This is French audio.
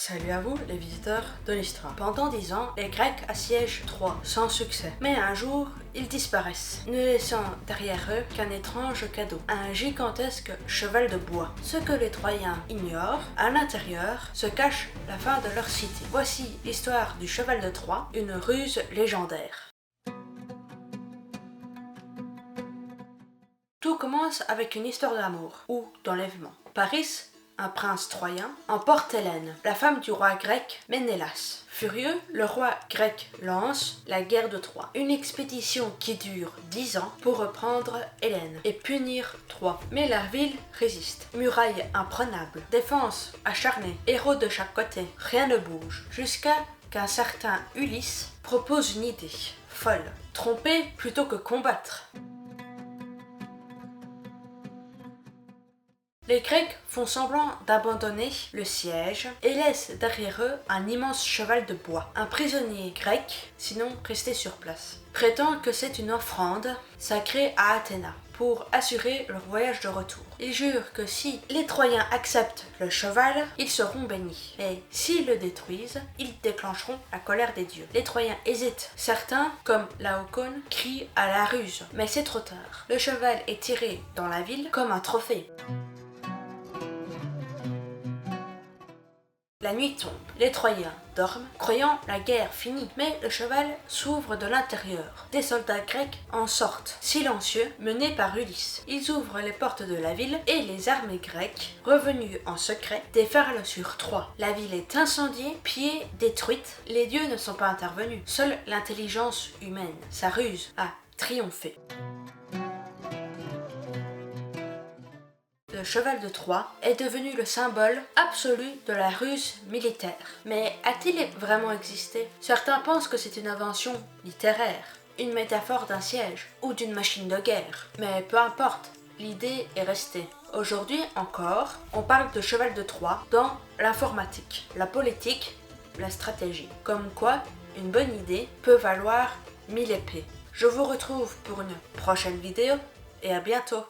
Salut à vous, les visiteurs de l'histoire. Pendant 10 ans, les Grecs assiègent Troie, sans succès. Mais un jour, ils disparaissent, ne laissant derrière eux qu'un étrange cadeau, un gigantesque cheval de bois. Ce que les Troyens ignorent, à l'intérieur se cache la fin de leur cité. Voici l'histoire du cheval de Troie, une ruse légendaire. Tout commence avec une histoire d'amour, ou d'enlèvement. Paris, un prince troyen, emporte Hélène, la femme du roi grec Ménélas. Furieux, le roi grec lance la guerre de Troie, une expédition qui dure 10 ans pour reprendre Hélène et punir Troie. Mais la ville résiste. Murailles imprenables, défense acharnée, héros de chaque côté, rien ne bouge, jusqu'à qu'un certain Ulysse propose une idée folle, tromper plutôt que combattre. Les Grecs font semblant d'abandonner le siège et laissent derrière eux un immense cheval de bois. Un prisonnier grec, sinon resté sur place, prétend que c'est une offrande sacrée à Athéna pour assurer leur voyage de retour. Il jure que si les Troyens acceptent le cheval, ils seront bénis. Et s'ils le détruisent, ils déclencheront la colère des dieux. Les Troyens hésitent. Certains, comme Laocone, crient à la ruse. Mais c'est trop tard. Le cheval est tiré dans la ville comme un trophée. La nuit tombe, les Troyens dorment, croyant la guerre finie, mais le cheval s'ouvre de l'intérieur. Des soldats grecs en sortent, silencieux, menés par Ulysse. Ils ouvrent les portes de la ville et les armées grecques, revenues en secret, déferlent sur Troie. La ville est incendiée, pillée, détruite. Les dieux ne sont pas intervenus. Seule l'intelligence humaine, sa ruse, a triomphé. Le cheval de Troie est devenu le symbole absolu de la ruse militaire. Mais a-t-il vraiment existé? Certains pensent que c'est une invention littéraire, une métaphore d'un siège ou d'une machine de guerre. Mais peu importe, l'idée est restée. Aujourd'hui encore, on parle de cheval de Troie dans l'informatique, la politique, la stratégie. Comme quoi, une bonne idée peut valoir 1000 épées. Je vous retrouve pour une prochaine vidéo et à bientôt.